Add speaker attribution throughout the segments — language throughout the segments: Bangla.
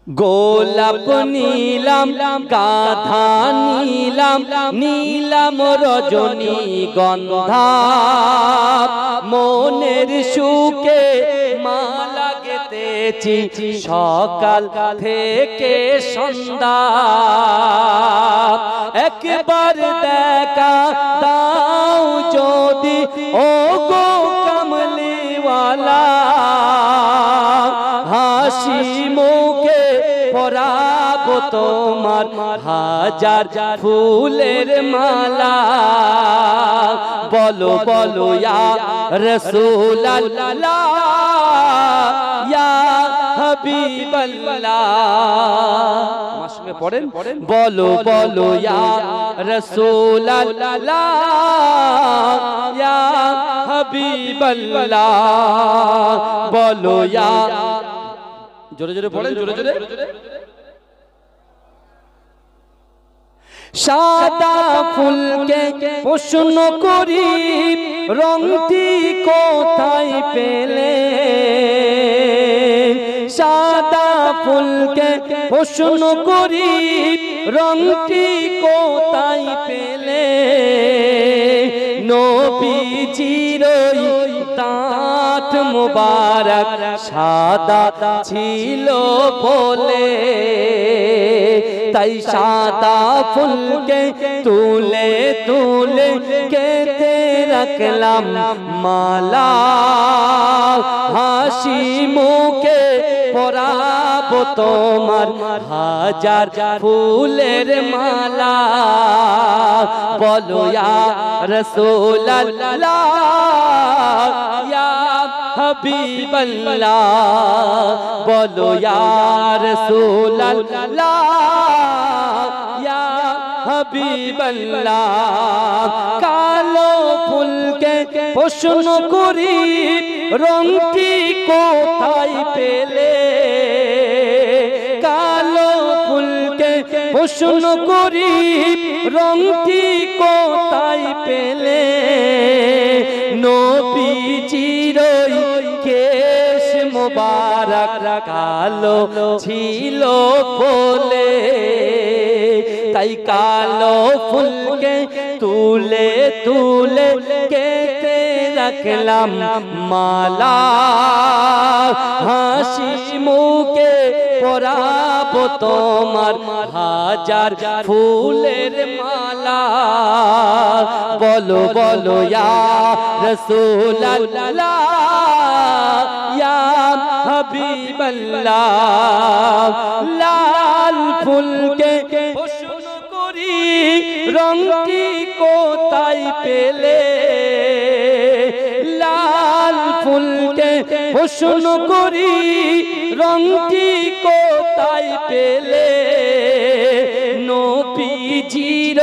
Speaker 1: গোলাপ নীলাম গাধা নীলাম নীলাম রজনী গন্ধা মনের সুখে মালা গেতেছি সকাল থেকে সন্ধ্যা একবার দেখা দাও যদি ও গো কামলিওয়ালা হাসি মুখে পরাবো তোমার হাজার ফুলের মালা বলো বলো ইয়া রাসূলুল্লাহ ইয়া হাবিবাল্লাহ আমার সঙ্গে পড়েন বলো বলো ইয়া রাসূলুল্লাহ ইয়া হাবিবাল্লাহ বলো ইয়া জোরে জোরে পড়েন জোরে জোরে সাদা ফুলকে প্রশ্ন করি রংটি কোথায় পেলে সাদা ফুলকে প্রশ্ন করি রংটি কোথায় পেলে নবীজির দাঁত মুবারক সাদা ছিল বলে তাই সাদা ফুলকে তুলে তুলে কেটে রাখলাম মালা হাসি মুখে পরাবো তোমার হাজার ফুলের মালা বলো ইয়া রাসূলুল্লাহ ইয়া হাবিবাল্লাহ বলো ইয়া রাসূলুল্লাহ ইয়া হাবিবাল্লাহ কালো ফুলকে প্রশ্ন করি রংটি কোথায় পেলে কালো ফুলকে প্রশ্ন করি রংটি কোথায় পেলে নবীজির কেশ মুবারক কালো ছিল বলে তাই কালো ফুলকে তুলে তুলে কেটে রাখলাম মালা হাসি মুখে পরাবো তোমার হাজার ফুলের মালা বলো বলো ইয়া রাসূলুল্লাহ ইয়া হাবিবাল্লাহ লাল ফুলকে প্রশ্ন করি রংটি কোথায় পেলে লাল ফুলকে প্রশ্ন করি রংটি কোথায় পেলে নবীজির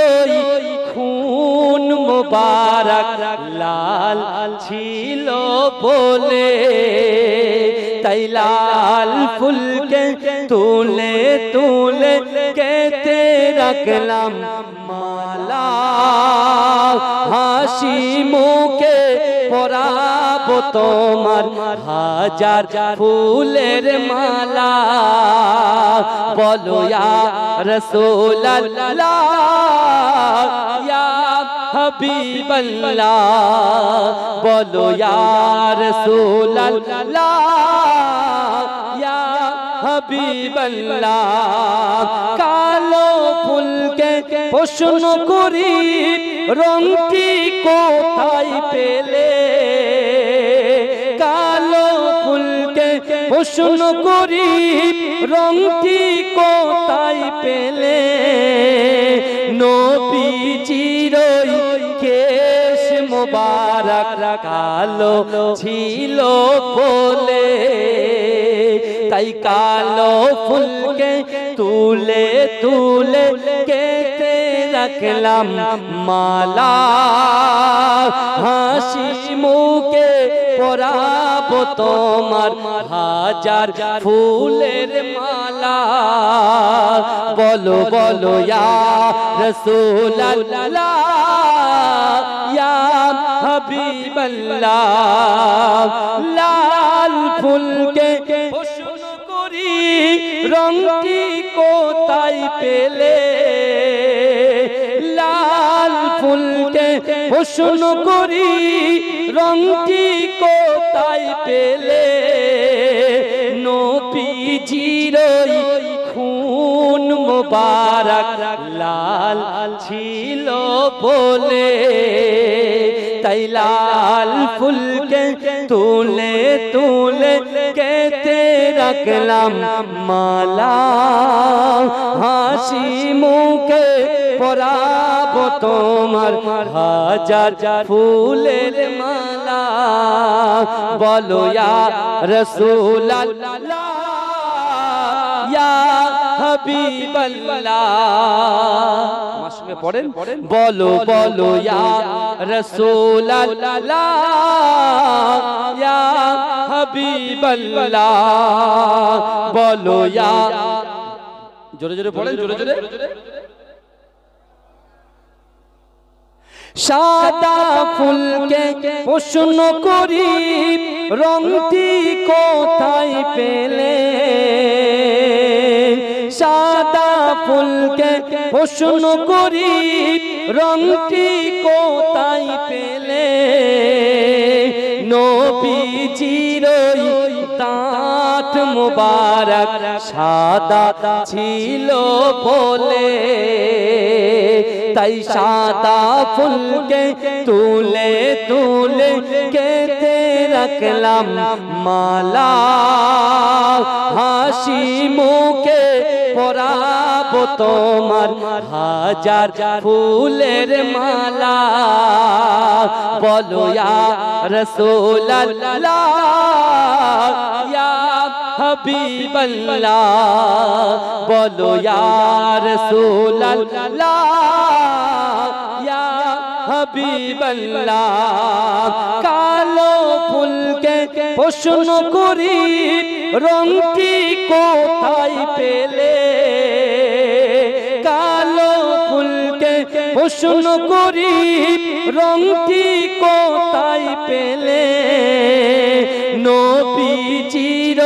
Speaker 1: খুন মুবারক লাল ছিল বলে তাই লাল ফুলকে তুলে তুলে কেটে রাখলাম মালা হাসি মুখে পরাবো তোমার হাজার ফুলের মালা বলো ইয়া রাসূলুল্লাহ ইয়া হাবিবাল্লাহ বলো ইয়া রাসূলুল্লাহ ইয়া হাবিবাল্লাহ কালো ফুলকে প্রশ্ন করি রংটি কোথায় পেলে কালো ফুলকে প্রশ্ন করি রংটি কোথায় পেলে নবীজির কেশ মুবারক কালো ছিল বলে তাই কালো ফুলকে তুলে তুলে কেটে রাখলাম মালা হাসি মুখে পরাবো তোমার হাজার ফুলের মালা বলো বলো ইয়া রাসূলুল্লাহ ইয়া হাবিবাল্লাহ লাল ফুলকে প্রশ্ন করি রংটি কোথায় পেলে লাল ফুলকে প্রশ্ন করি রংটি কোথায় পেলে নবীজির খুন মুবারক লাল ছিল বলে তাই লাল ফুলকে তুলে তুলে কেটে রাখলাম মালা হাসি মুখে পরাবো তোমার হাজার ফুলের মালা বলো ইয়া রাসূলুল্লাহ ইয়া হাবিবাল্লাহ আমার সঙ্গে পড়েন বলো বলো ইয়া রাসূলুল্লাহ ইয়া হাবিবাল্লাহ বলো ইয়া জোরে জোরে পড়েন জোরে জোরে সাদা ফুলকে প্রশ্ন করি রংটি কোথায় পেলে সাদা ফুলকে প্রশ্ন করি রংটি কোথায় পেলে নবীজির দাঁত মুবারক সাদা ছিল বলে তাই সাদা ফুলকে তুলে তুলে কেটে রাখলাম মালা হাসি মুখে পরাবো তোমার হাজার ফুলের মালা বলো ইয়া রাসূলুল্লাহ ইয়া হাবিবাল্লাহ বলো ইয়া রাসূলুল্লাহ ইয়া হাবিবাল্লাহ কালো ফুলকে প্রশ্ন করি রংটি কোথায় পেলে কালো ফুলকে প্রশ্ন করি রংটি কোথায় পেলে নবীজির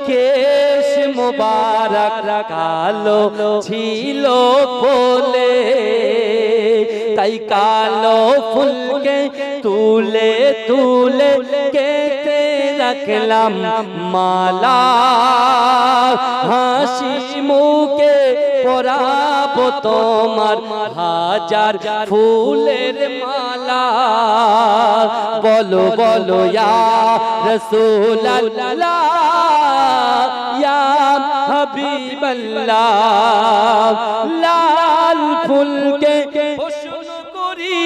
Speaker 1: কেশ মুবারক কালো ছিল বলে তাই কালো ফুলকে তুলে তুলে কেটে রাখলাম মালা হাসি মুখে পরাবো তোমার হাজার ফুলের মালা বলো বলো ইয়া রাসূলুল্লাহ ইয়া হাবিবাল্লাহ লাল ফুলকে প্রশ্ন করি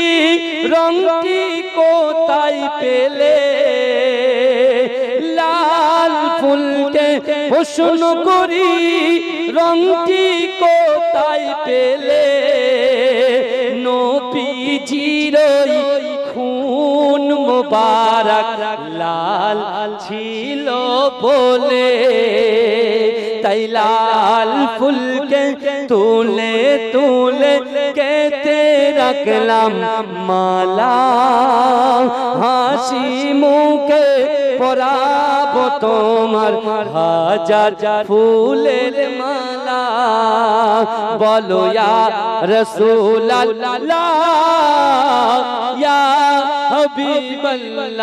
Speaker 1: রংটি কোথায় পেলে লাল ফুলকে প্রশ্ন করি রংটি কোথায় পেলে নবীজির খুন মুবারক লাল ছিল বলে তাই লাল ফুলকে তুলে তুলে কেটে রাখলাম মালা হাসি মুখে পরাবো তোমার হাজার ফুলের মালা বলো ইয়া রাসূলুল্লাহ ইয়া হাবিবাল্লাহ।